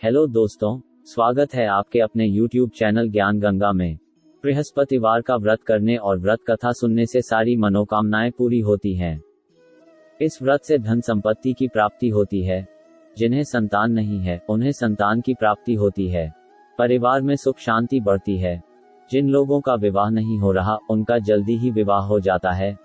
Hello दोस्तों, स्वागत है आपके अपने YouTube चैनल ज्ञान गंगा में। बृहस्पतिवार का व्रत करने और व्रत कथा सुनने से सारी मनोकामनाएं पूरी होती हैं। इस व्रत से धन संपत्ति की प्राप्ति होती है। जिन्हें संतान नहीं है, उन्हें संतान की प्राप्ति होती है। परिवार में सुख शांति बढ़ती है। जिन लोगों का विवाह नहीं हो रहा, उनका जल्दी ही विवाह हो जाता है।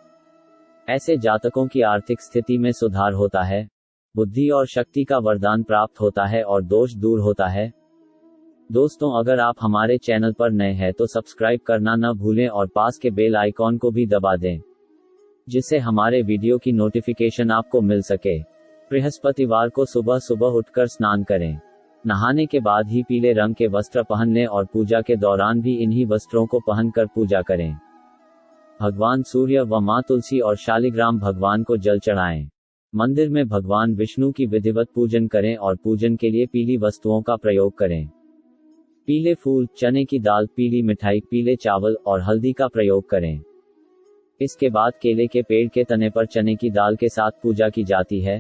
ऐसे जातकों की आर्थिक स्थिति में सुधार होता है। बुद्धि और शक्ति का वरदान प्राप्त होता है और दोष दूर होता है। दोस्तों, अगर आप हमारे चैनल पर नए हैं तो सब्सक्राइब करना न भूलें और पास के बेल आइकॉन को भी दबा दें, जिससे हमारे वीडियो की नोटिफिकेशन आपको मिल सके। बृहस्पतिवार को सुबह सुबह उठकर स्नान करें। नहाने के बाद ही पीले रंग के वस्त्र पहन लें और पूजा के दौरान भी इन्हीं वस्त्रों को पहनकर पूजा करें। भगवान सूर्य व मां तुलसी और शालिग्राम भगवान को जल चढ़ाएं। मंदिर में भगवान विष्णु की विधिवत पूजन करें और पूजन के लिए पीली वस्तुओं का प्रयोग करें। पीले फूल, चने की दाल, पीली मिठाई, पीले चावल और हल्दी का प्रयोग करें। इसके बाद केले के पेड़ के तने पर चने की दाल के साथ पूजा की जाती है।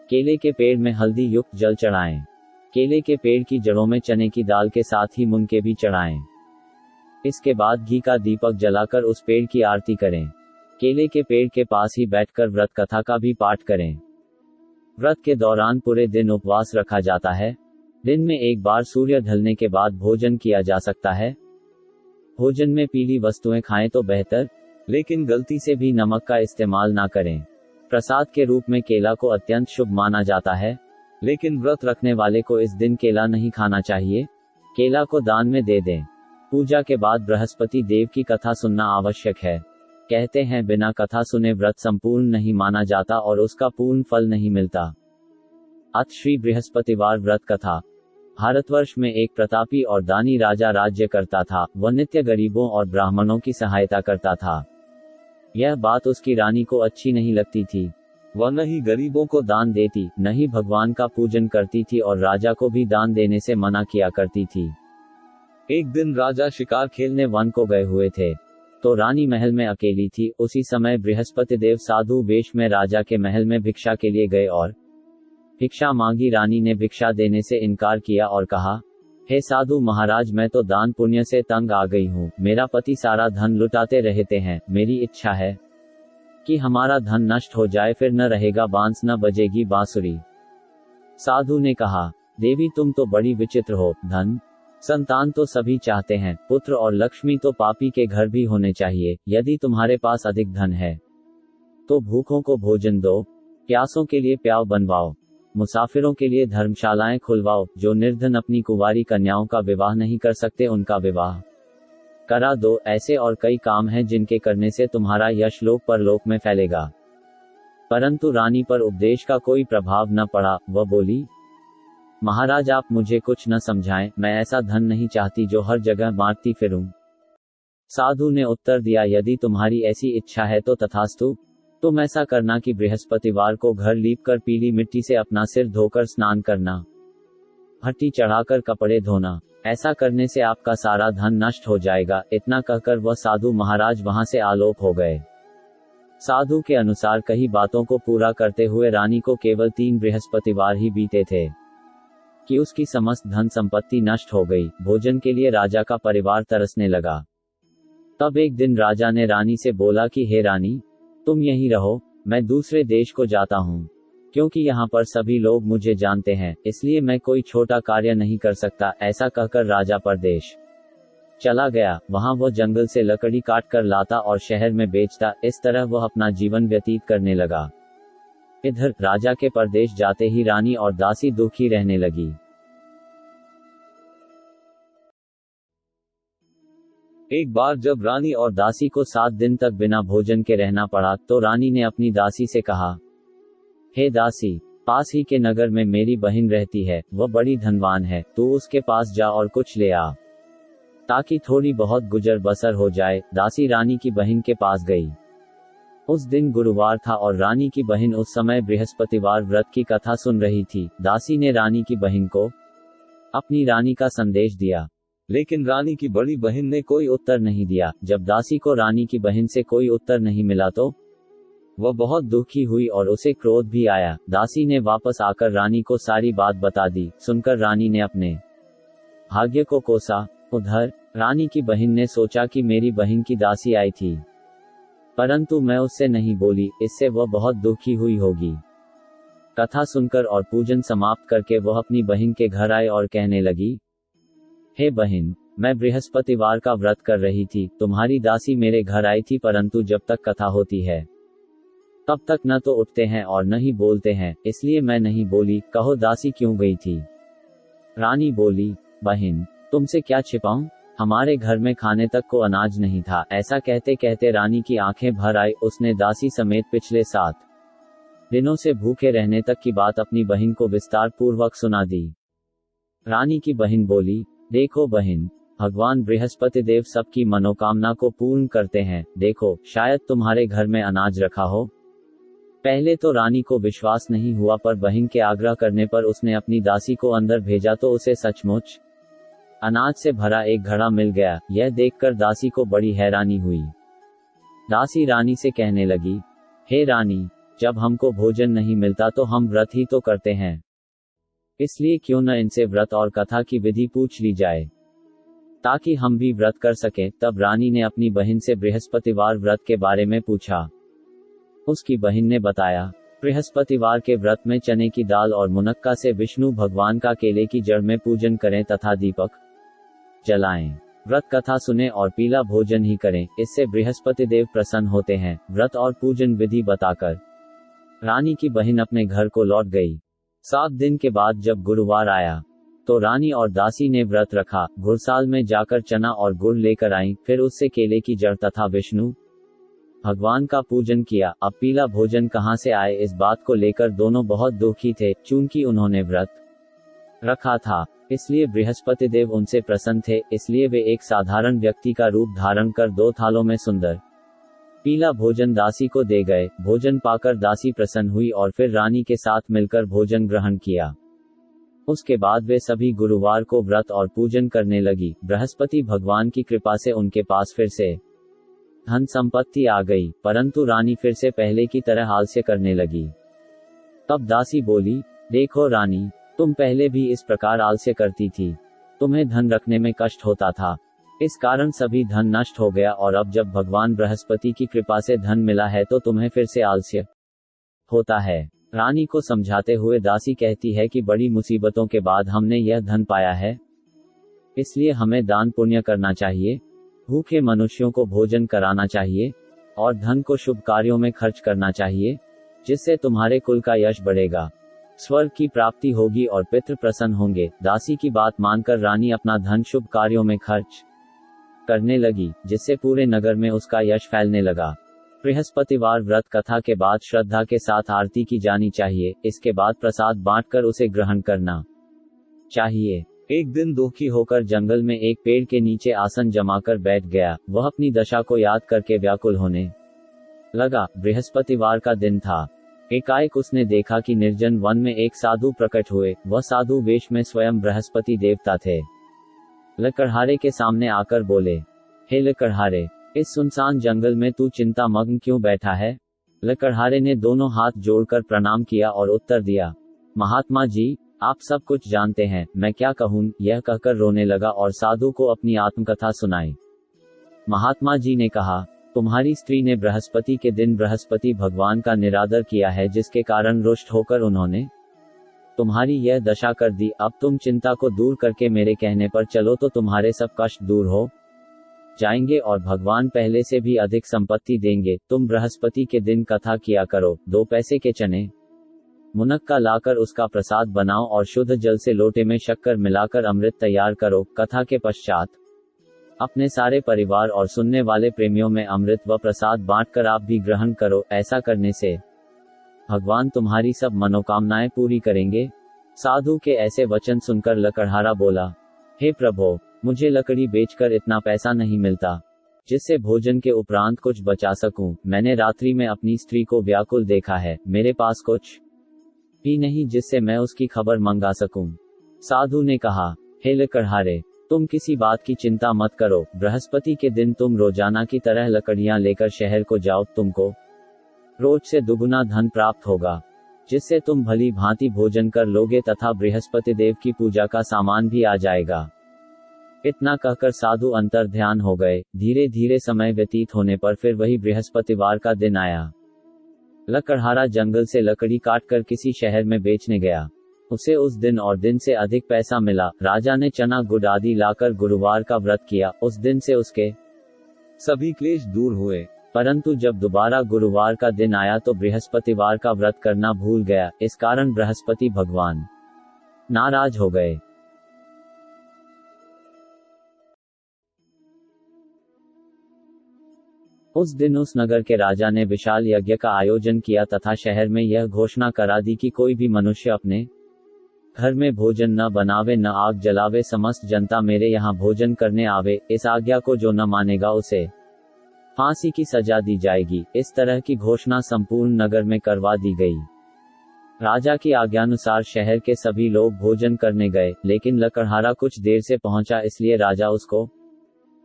केले के पेड़ में हल्दी युक्त जल चढ़ाएं। केले के पेड़ की जड़ों में चने की दाल के साथ ही मुनके भी चढ़ाएं। इसके बाद घी का दीपक जलाकर उस पेड़ की आरती करें। केले के पेड़ के पास ही बैठकर व्रत कथा का भी पाठ करें। व्रत के दौरान पूरे दिन उपवास रखा जाता है। दिन में एक बार सूर्य ढलने के बाद भोजन किया जा सकता है। भोजन में पीली वस्तुएं खाएं तो बेहतर, लेकिन गलती से भी नमक का इस्तेमाल ना करें। प्रसाद के रूप में केला को अत्यंत शुभ माना जाता है, लेकिन व्रत रखने वाले को इस दिन केला नहीं खाना चाहिए। केला को दान में दे दें। पूजा के बाद बृहस्पति देव की कथा सुनना आवश्यक है। कहते हैं बिना कथा सुने व्रत संपूर्ण नहीं माना जाता और उसका पूर्ण फल नहीं मिलता। अत श्री बृहस्पतिवार व्रत कथा। भारतवर्ष में एक प्रतापी और दानी राजा राज्य करता था। वह नित्य गरीबों और ब्राह्मणों की सहायता करता था। यह बात उसकी रानी को अच्छी नहीं लगती थी। वह न ही गरीबों को दान देती, न ही भगवान का पूजन करती थी और राजा को भी दान देने से मना किया करती थी। एक दिन राजा शिकार खेलने वन को गए हुए थे, तो रानी महल में अकेली थी। उसी समय बृहस्पति देव साधु वेश में राजा के महल में भिक्षा के लिए गए और भिक्षा मांगी। रानी ने भिक्षा देने से इनकार किया और कहा, हे साधु महाराज, मैं तो दान पुण्य से तंग आ गई हूँ। मेरा पति सारा धन लुटाते रहते हैं। मेरी इच्छा है कि हमारा धन नष्ट हो जाए, फिर न रहेगा बांस, न बजेगी बांसुरी। साधु ने कहा, देवी तुम तो बड़ी विचित्र हो। धन संतान तो सभी चाहते हैं, पुत्र और लक्ष्मी तो पापी के घर भी होने चाहिए। यदि तुम्हारे पास अधिक धन है तो भूखों को भोजन दो, प्यासों के लिए प्याव बनवाओ, मुसाफिरों के लिए धर्मशालाएं खुलवाओ। जो निर्धन अपनी कुंवारी कन्याओं का विवाह नहीं कर सकते, उनका विवाह करा दो। ऐसे और कई काम हैं जिनके करने से तुम्हारा यश लोक परलोक में फैलेगा। परंतु रानी पर उपदेश का कोई प्रभाव न पड़ा। वह बोली, महाराज आप मुझे कुछ न समझाएं, मैं ऐसा धन नहीं चाहती जो हर जगह बांटती फिरूं। साधु ने उत्तर दिया, यदि तुम्हारी ऐसी इच्छा है तो तथास्तु। तुम ऐसा करना कि बृहस्पतिवार को घर लीपकर पीली मिट्टी से अपना सिर धोकर स्नान करना, भट्टी चढ़ाकर कपड़े धोना। ऐसा करने से आपका सारा धन नष्ट हो जाएगा। इतना कहकर वह साधु महाराज वहां से आलोप हो गए। साधु के अनुसार कई बातों को पूरा करते हुए रानी को केवल 3 बृहस्पतिवार ही बीते थे कि उसकी समस्त धन संपत्ति नष्ट हो गई। भोजन के लिए राजा का परिवार तरसने लगा। तब एक दिन राजा ने रानी से बोला कि हे रानी, तुम यहीं रहो, मैं दूसरे देश को जाता हूँ। क्योंकि यहाँ पर सभी लोग मुझे जानते हैं, इसलिए मैं कोई छोटा कार्य नहीं कर सकता। ऐसा कहकर राजा परदेश चला गया। वहाँ वह जंगल से लकड़ी काट कर लाता और शहर में बेचता। इस तरह वह अपना जीवन व्यतीत करने लगा। इधर राजा के परदेश जाते ही रानी और दासी दुखी रहने लगी। एक बार जब रानी और दासी को 7 दिन तक बिना भोजन के रहना पड़ा, तो रानी ने अपनी दासी से कहा, हे दासी, पास ही के नगर में मेरी बहन रहती है। वह बड़ी धनवान है। तू उसके पास जा और कुछ ले आ, ताकि थोड़ी बहुत गुजर बसर हो जाए। दासी रानी की बहन के पास गई। उस दिन गुरुवार था और रानी की बहन उस समय बृहस्पतिवार व्रत की कथा सुन रही थी। दासी ने रानी की बहन को अपनी रानी का संदेश दिया, लेकिन रानी की बड़ी बहन ने कोई उत्तर नहीं दिया। जब दासी को रानी की बहन से कोई उत्तर नहीं मिला तो वह बहुत दुखी हुई और उसे क्रोध भी आया। दासी ने वापस आकर रानी को सारी बात बता दी। सुनकर रानी ने अपने भाग्य को कोसा। उधर रानी की बहन ने सोचा कि मेरी बहन की दासी आई थी, परंतु मैं उससे नहीं बोली, इससे वह बहुत दुखी हुई होगी। कथा सुनकर और पूजन समाप्त करके वह अपनी बहन के घर आए और कहने लगी, हे बहन, मैं बृहस्पतिवार का व्रत कर रही थी, तुम्हारी दासी मेरे घर आई थी, परंतु जब तक कथा होती है तब तक न तो उठते हैं और न ही बोलते हैं, इसलिए मैं नहीं बोली। कहो दासी क्यों गई थी? रानी बोली, बहन, तुमसे क्या छिपाऊं, हमारे घर में खाने तक को अनाज नहीं था। ऐसा कहते कहते रानी की आंखें भर आई। उसने दासी समेत पिछले 7 दिनों से भूखे रहने तक की बात अपनी बहन को विस्तार पूर्वक सुना दी। रानी की बहन बोली, देखो बहन, भगवान बृहस्पति देव सबकी मनोकामना को पूर्ण करते हैं। देखो, शायद तुम्हारे घर में अनाज रखा हो। पहले तो रानी को विश्वास नहीं हुआ, पर बहन के आग्रह करने पर उसने अपनी दासी को अंदर भेजा तो उसे सचमुच अनाज से भरा एक घड़ा मिल गया। यह देखकर दासी को बड़ी हैरानी हुई। दासी रानी से कहने लगी, हे रानी, जब हमको भोजन नहीं मिलता तो हम व्रत ही तो करते हैं, इसलिए क्यों न इनसे व्रत और कथा की विधि पूछ ली जाए, ताकि हम भी व्रत कर सकें। तब रानी ने अपनी बहन से बृहस्पतिवार व्रत के बारे में पूछा। उसकी बहन ने बताया, बृहस्पतिवार के व्रत में चने की दाल और मुनक्का से विष्णु भगवान का केले की जड़ में पूजन करें तथा दीपक जलाएं। व्रत कथा सुने और पीला भोजन ही करें, इससे बृहस्पति देव प्रसन्न होते हैं। व्रत और पूजन विधि बताकर रानी की बहन अपने घर को लौट गई। 7 दिन के बाद जब गुरुवार आया तो रानी और दासी ने व्रत रखा। घुड़साल में जाकर चना और गुड़ लेकर आईं, फिर उससे केले की जड़ तथा विष्णु भगवान का पूजन किया। अब पीला भोजन कहां से आए, इस बात को लेकर दोनों बहुत दुखी थे। चूंकि उन्होंने व्रत रखा था, इसलिए बृहस्पति देव उनसे प्रसन्न थे, इसलिए वे एक साधारण व्यक्ति का रूप धारण कर 2 थालों में सुंदर पीला भोजन दासी को दे गए। भोजन पाकर दासी प्रसन्न हुई और फिर रानी के साथ मिलकर भोजन ग्रहण किया। उसके बाद वे सभी गुरुवार को व्रत और पूजन करने लगी। बृहस्पति भगवान की कृपा से उनके पास फिर से धन संपत्ति आ गई, परंतु रानी फिर से पहले की तरह आलस्य करने लगी। तब दासी बोली, देखो रानी, तुम पहले भी इस प्रकार आलस्य करती थी, तुम्हें धन रखने में कष्ट होता था, इस कारण सभी धन नष्ट हो गया, और अब जब भगवान बृहस्पति की कृपा से धन मिला है तो तुम्हें फिर से आलस्य होता है। रानी को समझाते हुए दासी कहती है कि बड़ी मुसीबतों के बाद हमने यह धन पाया है, इसलिए हमें दान पुण्य करना चाहिए, भूखे मनुष्यों को भोजन कराना चाहिए और धन को शुभ कार्यों में खर्च करना चाहिए, जिससे तुम्हारे कुल का यश बढ़ेगा, स्वर्ग की प्राप्ति होगी और पितृ प्रसन्न होंगे। दासी की बात मानकर रानी अपना धन शुभ कार्यों में खर्च करने लगी, जिससे पूरे नगर में उसका यश फैलने लगा। बृहस्पतिवार व्रत कथा के बाद श्रद्धा के साथ आरती की जानी चाहिए। इसके बाद प्रसाद बांटकर उसे ग्रहण करना चाहिए। एक दिन दुखी होकर जंगल में एक पेड़ के नीचे आसन जमाकर बैठ गया। वह अपनी दशा को याद करके व्याकुल होने लगा। बृहस्पतिवार का दिन था। एकाएक उसने देखा कि निर्जन वन में एक साधु प्रकट हुए। वह साधु वेश में स्वयं बृहस्पति देवता थे। लकड़हारे के सामने आकर बोले, हे लकड़हारे, इस सुनसान जंगल में तू चिंता मग्न क्यों बैठा है? लकड़हारे ने दोनों हाथ जोड़कर प्रणाम किया और उत्तर दिया, महात्मा जी, आप सब कुछ जानते हैं, मैं क्या कहूँ। यह कहकर रोने लगा और साधु को अपनी आत्मकथा सुनाई। महात्मा जी ने कहा, तुम्हारी स्त्री ने बृहस्पति के दिन बृहस्पति भगवान का निरादर किया है, जिसके कारण रुष्ट होकर उन्होंने तुम्हारी यह दशा कर दी। अब तुम चिंता को दूर करके मेरे कहने पर चलो तो तुम्हारे सब कष्ट दूर हो जाएंगे और भगवान पहले से भी अधिक संपत्ति देंगे। तुम बृहस्पति के दिन कथा किया करो। 2 पैसे के चने मुनक्का लाकर उसका प्रसाद बनाओ और शुद्ध जल से लोटे में शक्कर मिलाकर अमृत तैयार करो। कथा के पश्चात अपने सारे परिवार और सुनने वाले प्रेमियों में अमृत व प्रसाद बांटकर आप भी ग्रहण करो। ऐसा करने से भगवान तुम्हारी सब मनोकामनाएं पूरी करेंगे। साधु के ऐसे वचन सुनकर लकड़हारा बोला, हे प्रभु, मुझे लकड़ी बेचकर इतना पैसा नहीं मिलता जिससे भोजन के उपरांत कुछ बचा सकूं। मैंने रात्रि में अपनी स्त्री को व्याकुल देखा है, मेरे पास कुछ भी नहीं जिससे मैं उसकी खबर मंगा सकूं। साधु ने कहा, हे लकड़हारे, तुम किसी बात की चिंता मत करो। बृहस्पति के दिन तुम रोजाना की तरह लकड़ियां लेकर शहर को जाओ। तुमको रोज से दुगुना धन प्राप्त होगा, जिससे तुम भली भांति भोजन कर लोगे तथा बृहस्पति देव की पूजा का सामान भी आ जाएगा। इतना कहकर साधु अंतर ध्यान हो गए। धीरे धीरे समय व्यतीत होने पर फिर वही बृहस्पतिवार का दिन आया। लकड़हारा जंगल से लकड़ी काटकर किसी शहर में बेचने गया। उसे उस दिन और दिन से अधिक पैसा मिला। राजा ने चना गुड़ आदि लाकर गुरुवार का व्रत किया। उस दिन से उसके सभी क्लेश दूर हुए। परंतु जब दोबारा गुरुवार का दिन आया तो बृहस्पतिवार का व्रत करना भूल गया। इस कारण बृहस्पति भगवान नाराज हो गए। उस दिन उस नगर के राजा ने विशाल यज्ञ का आयोजन किया तथा शहर में यह घोषणा करा दी कि कोई भी मनुष्य अपने घर में भोजन न बनावे न आग जलावे, समस्त जनता मेरे यहाँ भोजन करने आवे। इस आज्ञा को जो न मानेगा उसे फांसी की सजा दी जाएगी। इस तरह की घोषणा संपूर्ण नगर में करवा दी गई। राजा की आज्ञानुसार शहर के सभी लोग भोजन करने गए, लेकिन लकड़हारा कुछ देर से पहुंचा, इसलिए राजा उसको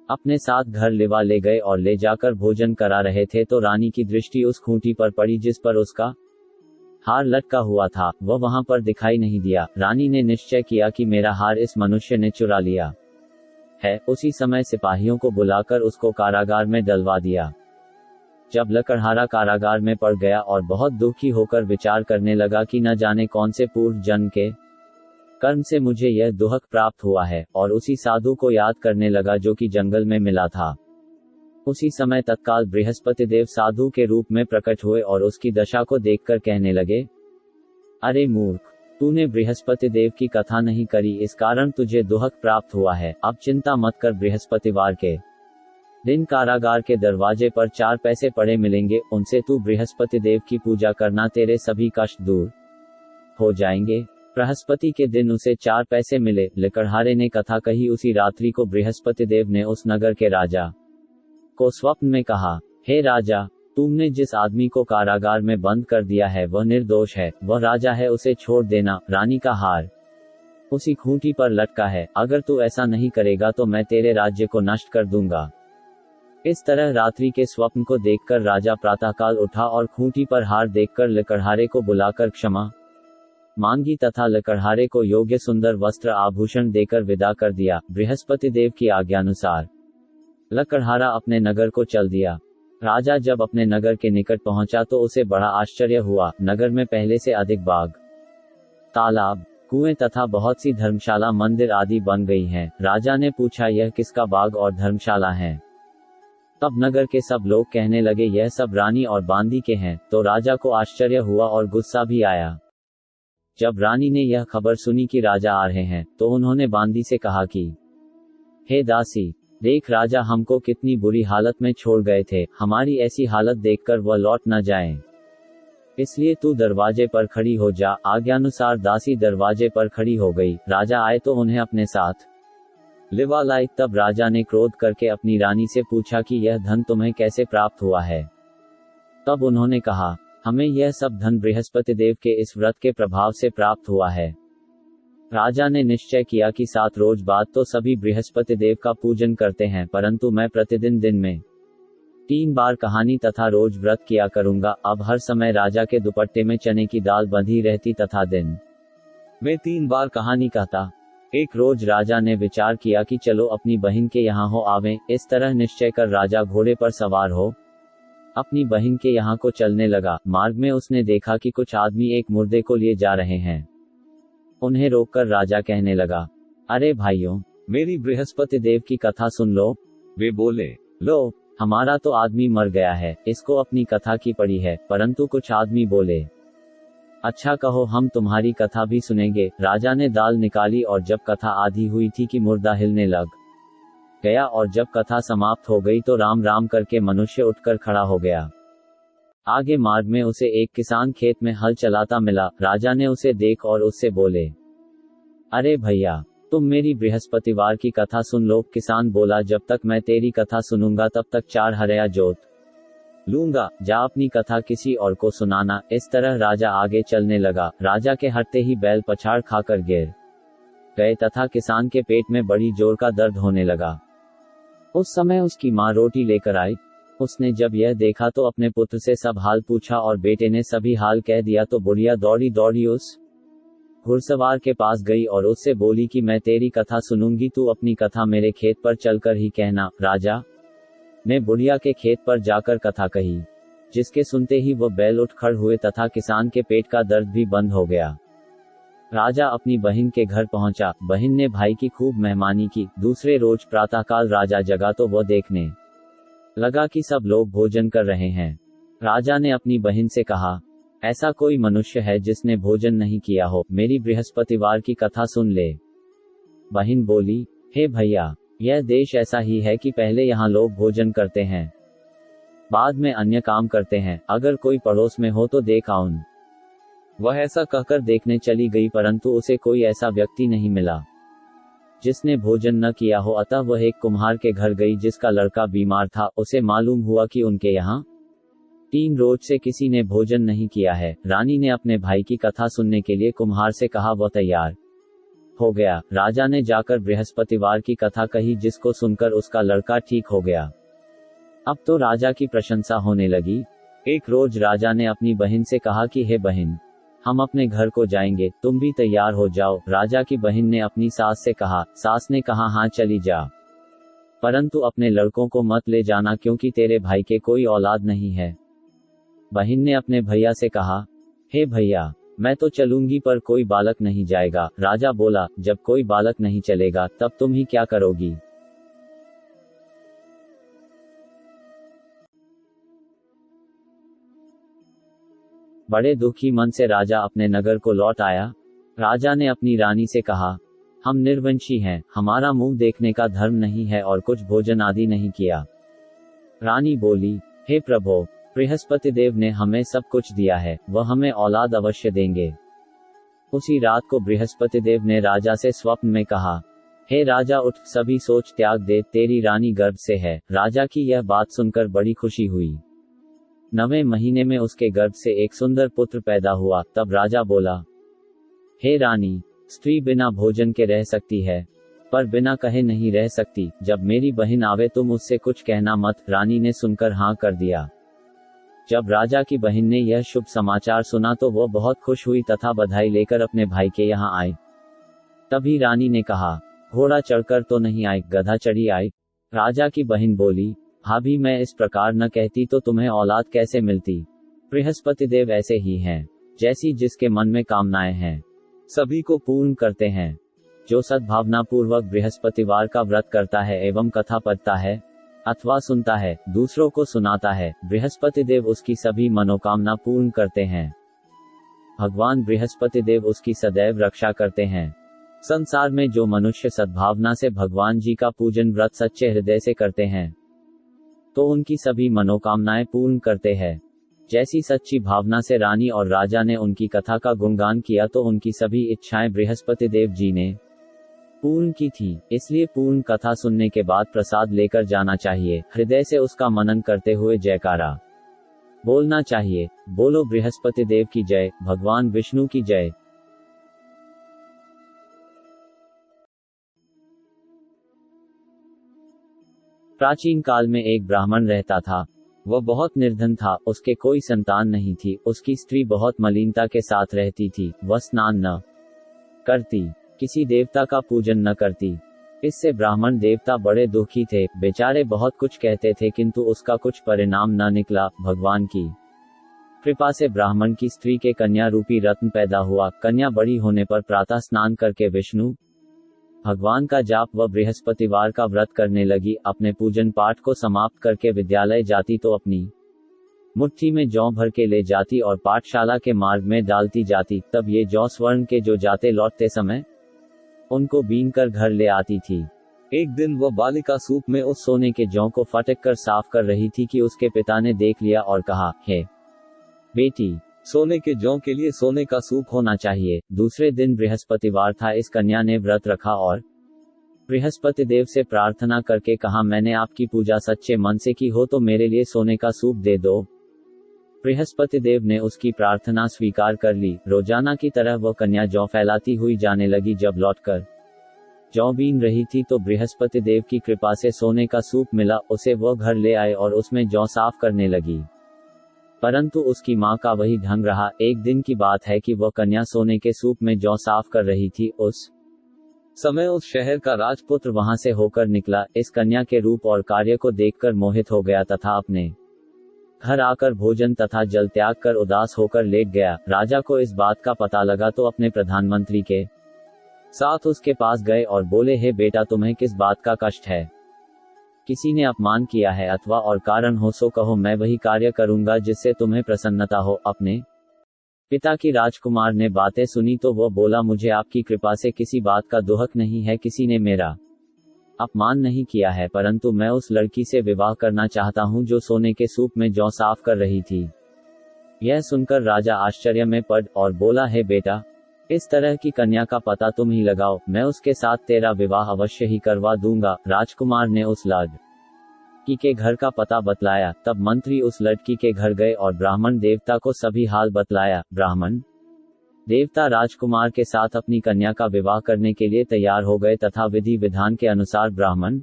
अपने साथ घर ले गए और ले जाकर भोजन करा रहे थे तो रानी की दृष्टि उस खूंटी पर पड़ी जिस पर उसका हार लटका हुआ था। वह वहां पर दिखाई नहीं दिया। रानी ने निश्चय किया कि मेरा हार इस मनुष्य ने चुरा लिया है। उसी समय सिपाहियों को बुलाकर उसको कारागार में डलवा दिया। जब लकड़हारा कारागार में पड़ गया और बहुत दुखी होकर विचार करने लगा कि न जाने कौन से पूर्व जन्म के कर्म से मुझे यह दुहक प्राप्त हुआ है, और उसी साधु को याद करने लगा जो कि जंगल में मिला था। उसी समय तत्काल बृहस्पति देव साधु के रूप में प्रकट हुए और उसकी दशा को देखकर कहने लगे, अरे मूर्ख, तूने बृहस्पति देव की कथा नहीं करी, इस कारण तुझे दुहक प्राप्त हुआ है। अब चिंता मत कर, बृहस्पतिवार के दिन कारागार के दरवाजे पर 4 पैसे पड़े मिलेंगे, उनसे तू बृहस्पति देव की पूजा करना, तेरे सभी कष्ट दूर हो जाएंगे। बृहस्पति के दिन उसे 4 पैसे मिले। लकड़हारे ने कथा कही। उसी रात्रि को बृहस्पति देव ने उस नगर के राजा को स्वप्न में कहा, हे राजा, तुमने जिस आदमी को कारागार में बंद कर दिया है वह निर्दोष है, वह राजा है, उसे छोड़ देना। रानी का हार उसी खूंटी पर लटका है, अगर तू ऐसा नहीं करेगा तो मैं तेरे राज्य को नष्ट कर दूंगा। इस तरह रात्रि के स्वप्न को देखकर राजा प्रातःकाल उठा और खूंटी पर हार देखकर लकड़हारे को बुलाकर क्षमा मांगी तथा लकड़हारे को योग्य सुंदर वस्त्र आभूषण देकर विदा कर दिया। बृहस्पति देव की आज्ञानुसार लकड़हारा अपने नगर को चल दिया। राजा जब अपने नगर के निकट पहुंचा तो उसे बड़ा आश्चर्य हुआ। नगर में पहले से अधिक बाग, तालाब, कुएं तथा बहुत सी धर्मशाला, मंदिर आदि बन गई हैं। राजा ने पूछा, यह किसका बाग और धर्मशाला है? तब नगर के सब लोग कहने लगे, यह सब रानी और बांदी के हैं। तो राजा को आश्चर्य हुआ और गुस्सा भी आया। जब रानी ने यह खबर सुनी कि राजा आ रहे हैं तो उन्होंने बांदी से कहा कि हे दासी, देख राजा हमको कितनी बुरी हालत में छोड़ गए थे, हमारी ऐसी हालत देखकर वह लौट न जाएं। इसलिए तू दरवाजे पर खड़ी हो जा। आज्ञानुसार दासी दरवाजे पर खड़ी हो गई। राजा आए तो उन्हें अपने साथ लिवा लाई। तब राजा ने क्रोध करके अपनी रानी से पूछा कि यह धन तुम्हें कैसे प्राप्त हुआ है? तब उन्होंने कहा, हमें यह सब धन बृहस्पति देव के इस व्रत के प्रभाव से प्राप्त हुआ है। राजा ने निश्चय किया कि 7 रोज बाद तो सभी बृहस्पति देव का पूजन करते हैं, परंतु मैं प्रतिदिन दिन में 3 बार कहानी तथा रोज व्रत किया करूंगा। अब हर समय राजा के दुपट्टे में चने की दाल बंधी रहती तथा दिन में 3 बार कहानी कहता। एक रोज राजा ने विचार किया कि चलो अपनी बहन के यहाँ हो आवें। इस तरह निश्चय कर राजा घोड़े पर सवार हो अपनी बहन के यहाँ को चलने लगा। मार्ग में उसने देखा कि कुछ आदमी एक मुर्दे को लिए जा रहे हैं। उन्हें रोककर राजा कहने लगा, अरे भाइयों, मेरी बृहस्पति देव की कथा सुन लो। वे बोले, लो, हमारा तो आदमी मर गया है, इसको अपनी कथा की पड़ी है। परंतु कुछ आदमी बोले, अच्छा कहो, हम तुम्हारी कथा भी सुनेंगे। राजा ने दाल निकाली और जब कथा आधी हुई थी कि मुर्दा हिलने लग गया, और जब कथा समाप्त हो गई तो राम राम करके मनुष्य उठकर खड़ा हो गया। आगे मार्ग में उसे एक किसान खेत में हल चलाता मिला। राजा ने उसे देख और उससे बोले, अरे भैया, तुम मेरी बृहस्पतिवार की कथा सुन लो। किसान बोला, जब तक मैं तेरी कथा सुनूंगा तब तक 4 हरया जोत लूंगा, जा अपनी कथा किसी और को सुनाना। इस तरह राजा आगे चलने लगा। राजा के हटते ही बैल पछाड़ खाकर गिर गए तथा किसान के पेट में बड़ी जोर का दर्द होने लगा। उस समय उसकी माँ रोटी लेकर आई। उसने जब यह देखा तो अपने पुत्र से सब हाल पूछा और बेटे ने सभी हाल कह दिया तो बुढ़िया दौड़ी दौड़ी उस घुड़सवार के पास गई और उससे बोली कि मैं तेरी कथा सुनूंगी, तू अपनी कथा मेरे खेत पर चलकर ही कहना। राजा ने बुढ़िया के खेत पर जाकर कथा कही, जिसके सुनते ही वह बैल उठ खड़ हुए तथा किसान के पेट का दर्द भी बंद हो गया। राजा अपनी बहन के घर पहुंचा। बहन ने भाई की खूब मेहमानी की। दूसरे रोज प्रातःकाल राजा जगा तो वह देखने लगा कि सब लोग भोजन कर रहे हैं। राजा ने अपनी बहन से कहा, ऐसा कोई मनुष्य है जिसने भोजन नहीं किया हो, मेरी बृहस्पतिवार की कथा सुन ले। बहन बोली, हे भैया, यह देश ऐसा ही है कि पहले यहाँ लोग भोजन करते हैं, बाद में अन्य काम करते हैं। अगर कोई पड़ोस में हो तो देख आऊं। वह ऐसा कहकर देखने चली गई, परंतु उसे कोई ऐसा व्यक्ति नहीं मिला जिसने भोजन न किया हो। अतः वह एक कुम्हार के घर गई जिसका लड़का बीमार था। उसे मालूम हुआ कि उनके यहाँ 3 रोज से किसी ने भोजन नहीं किया है। रानी ने अपने भाई की कथा सुनने के लिए कुम्हार से कहा, वह तैयार हो गया। राजा ने जाकर बृहस्पतिवार की कथा कही, जिसको सुनकर उसका लड़का ठीक हो गया। अब तो राजा की प्रशंसा होने लगी। एक रोज राजा ने अपनी बहन से कहा कि हे बहन, हम अपने घर को जाएंगे, तुम भी तैयार हो जाओ। राजा की बहन ने अपनी सास से कहा। सास ने कहा, हाँ चली जा, परंतु अपने लड़कों को मत ले जाना, क्योंकि तेरे भाई के कोई औलाद नहीं है। बहन ने अपने भैया से कहा, हे भैया, मैं तो चलूंगी पर कोई बालक नहीं जाएगा। राजा बोला, जब कोई बालक नहीं चलेगा तब तुम ही क्या करोगी। बड़े दुखी मन से राजा अपने नगर को लौट आया। राजा ने अपनी रानी से कहा, हम निर्वंशी हैं, हमारा मुंह देखने का धर्म नहीं है और कुछ भोजन आदि नहीं किया। रानी बोली, हे प्रभो, बृहस्पति देव ने हमें सब कुछ दिया है, वह हमें औलाद अवश्य देंगे। उसी रात को बृहस्पति देव ने राजा से स्वप्न में कहा, हे राजा उठ, सभी सोच त्याग दे, तेरी रानी गर्भ से है। राजा की यह बात सुनकर बड़ी खुशी हुई। 9वें महीने में उसके गर्भ से एक सुंदर पुत्र पैदा हुआ। तब राजा बोला, हे रानी, स्त्री बिना भोजन के रह सकती है, पर बिना कहे नहीं रह सकती। जब मेरी बहन आवे तुम उससे कुछ कहना मत। रानी ने सुनकर हाँ कर दिया। जब राजा की बहन ने यह शुभ समाचार सुना तो वह बहुत खुश हुई तथा बधाई लेकर अपने भाई के यहाँ आई। तभी रानी ने कहा, घोड़ा चढ़कर तो नहीं आई, गधा चढ़ी आई। राजा की बहन बोली, भाभी, मैं इस प्रकार न कहती तो तुम्हें औलाद कैसे मिलती। बृहस्पति देव ऐसे ही हैं, जैसी जिसके मन में कामनाएं हैं सभी को पूर्ण करते हैं। जो सद्भावना पूर्वक बृहस्पतिवार का व्रत करता है एवं कथा पढ़ता है अथवा सुनता है, दूसरों को सुनाता है, बृहस्पति देव उसकी सभी मनोकामना पूर्ण करते हैं। भगवान बृहस्पति देव उसकी सदैव रक्षा करते हैं। संसार में जो मनुष्य सद्भावना से भगवान जी का पूजन व्रत सच्चे हृदय से करते हैं तो उनकी सभी मनोकामनाएं पूर्ण करते हैं। जैसी सच्ची भावना से रानी और राजा ने उनकी कथा का गुणगान किया तो उनकी सभी इच्छाएं बृहस्पति देव जी ने पूर्ण की थी। इसलिए पूर्ण कथा सुनने के बाद प्रसाद लेकर जाना चाहिए। हृदय से उसका मनन करते हुए जयकारा बोलना चाहिए। बोलो बृहस्पति देव की जय, भगवान विष्णु की जय। प्राचीन काल में एक ब्राह्मण रहता था। वह बहुत निर्धन था, उसके कोई संतान नहीं थी। उसकी स्त्री बहुत मलिनता के साथ रहती थी। वह स्नान न करती, किसी देवता का पूजन न करती। इससे ब्राह्मण देवता बड़े दुखी थे। बेचारे बहुत कुछ कहते थे किंतु उसका कुछ परिणाम न निकला। भगवान की कृपा से ब्राह्मण की स्त्री के कन्या रूपी रत्न पैदा हुआ। कन्या बड़ी होने पर प्रातः स्नान करके विष्णु भगवान का जाप व बृहस्पतिवार का व्रत करने लगी। अपने पूजन पाठ को समाप्त करके विद्यालय जाती तो अपनी मुट्ठी में जौ भर के ले जाती और पाठशाला के मार्ग में डालती जाती। तब ये जौ स्वर्ण के जो जाते लौटते समय उनको बीन कर घर ले आती थी। एक दिन वह बालिका सूप में उस सोने के जौ को फटक कर साफ कर रही थी कि उसके पिता ने देख लिया और कहा, हे बेटी, सोने के जौ के लिए सोने का सूप होना चाहिए। दूसरे दिन बृहस्पतिवार था। इस कन्या ने व्रत रखा और बृहस्पति देव से प्रार्थना करके कहा, मैंने आपकी पूजा सच्चे मन से की हो तो मेरे लिए सोने का सूप दे दो। बृहस्पति देव ने उसकी प्रार्थना स्वीकार कर ली। रोजाना की तरह वह कन्या जौ फैलाती हुई जाने लगी। जब लौटकर जौ बीन रही थी तो बृहस्पति देव की कृपा से सोने का सूप मिला, उसे वह घर ले आए और उसमें जौ साफ करने लगी। परंतु उसकी मां का वही ढंग रहा। एक दिन की बात है कि वह कन्या सोने के सूप में जौ साफ कर रही थी। उस समय उस शहर का राजपुत्र वहां से होकर निकला। इस कन्या के रूप और कार्य को देखकर मोहित हो गया तथा अपने घर आकर भोजन तथा जल त्याग कर उदास होकर लेट गया। राजा को इस बात का पता लगा तो अपने प्रधानमंत्री के साथ उसके पास गए और बोले, हे बेटा, तुम्हें किस बात का कष्ट है? किसी ने अपमान किया है अथवा और कारण हो सो कहो, मैं वही कार्य करूंगा जिससे तुम्हें प्रसन्नता हो। अपने पिता की राजकुमार ने बातें सुनी तो वह बोला, मुझे आपकी कृपा से किसी बात का दुहक नहीं है, किसी ने मेरा अपमान नहीं किया है, परंतु मैं उस लड़की से विवाह करना चाहता हूं जो सोने के सूप में जौ साफ कर रही थी। यह सुनकर राजा आश्चर्य में पड़ और बोला, हे बेटा, इस तरह की कन्या का पता तुम ही लगाओ, मैं उसके साथ तेरा विवाह अवश्य ही करवा दूंगा। राजकुमार ने उस लड़की के घर का पता बतलाया। तब मंत्री उस लड़की के घर गए और ब्राह्मण देवता को सभी हाल बतलाया। ब्राह्मण देवता राजकुमार के साथ अपनी कन्या का विवाह करने के लिए तैयार हो गए तथा विधि विधान के अनुसार ब्राह्मण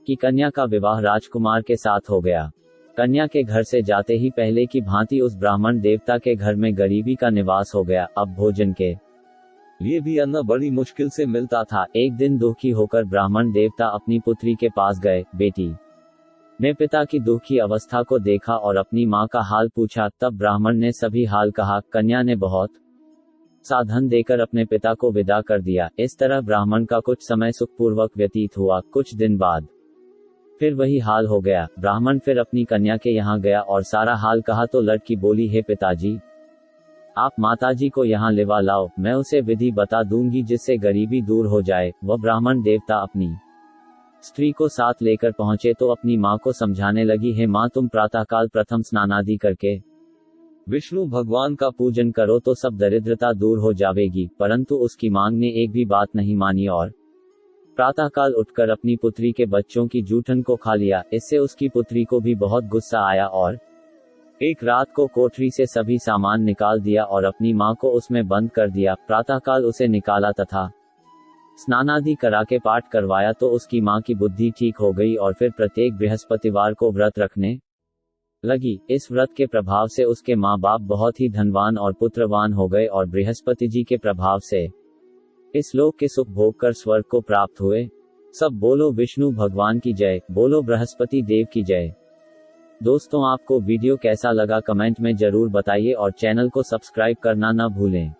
की कन्या का विवाह राजकुमार के साथ हो गया। कन्या के घर से जाते ही पहले की भांति उस ब्राह्मण देवता के घर में गरीबी का निवास हो गया। अब भोजन के लिए भी अन्न बड़ी मुश्किल से मिलता था। एक दिन दुखी होकर ब्राह्मण देवता अपनी पुत्री के पास गए। बेटी ने पिता की दुखी अवस्था को देखा और अपनी मां का हाल पूछा। तब ब्राह्मण ने सभी हाल कहा। कन्या ने बहुत सा धन देकर अपने पिता को विदा कर दिया। इस तरह ब्राह्मण का कुछ समय सुखपूर्वक व्यतीत हुआ। कुछ दिन बाद फिर वही हाल हो गया। ब्राह्मण फिर अपनी कन्या के यहाँ गया और सारा हाल कहा तो लड़की बोली, हे पिताजी, आप माताजी को यहाँ लेवा लाओ, मैं उसे विधि बता दूंगी जिससे गरीबी दूर हो जाए। वह ब्राह्मण देवता अपनी स्त्री को साथ लेकर पहुंचे तो अपनी माँ को समझाने लगी, हे माँ, तुम प्रातःकाल प्रथम स्नानादि करके विष्णु भगवान का पूजन करो तो सब दरिद्रता दूर हो जाएगी। परंतु उसकी मांग ने एक भी बात नहीं मानी और प्रातःकाल उठकर अपनी पुत्री के बच्चों की जूठन को खा लिया। इससे उसकी पुत्री को भी बहुत गुस्सा आया और एक रात को कोठरी से सभी सामान निकाल दिया और अपनी मां को उसमें बंद कर दिया। प्रातःकाल उसे निकाला तथा स्नानादि करा के पाठ करवाया तो उसकी मां की बुद्धि ठीक हो गई और फिर प्रत्येक बृहस्पतिवार को व्रत रखने लगी। इस व्रत के प्रभाव से उसके माँ बाप बहुत ही धनवान और पुत्रवान हो गए और बृहस्पति जी के प्रभाव से इस लोक के सुख भोग कर स्वर्ग को प्राप्त हुए। सब बोलो विष्णु भगवान की जय, बोलो बृहस्पति देव की जय। दोस्तों, आपको वीडियो कैसा लगा कमेंट में जरूर बताइए और चैनल को सब्सक्राइब करना न भूलें।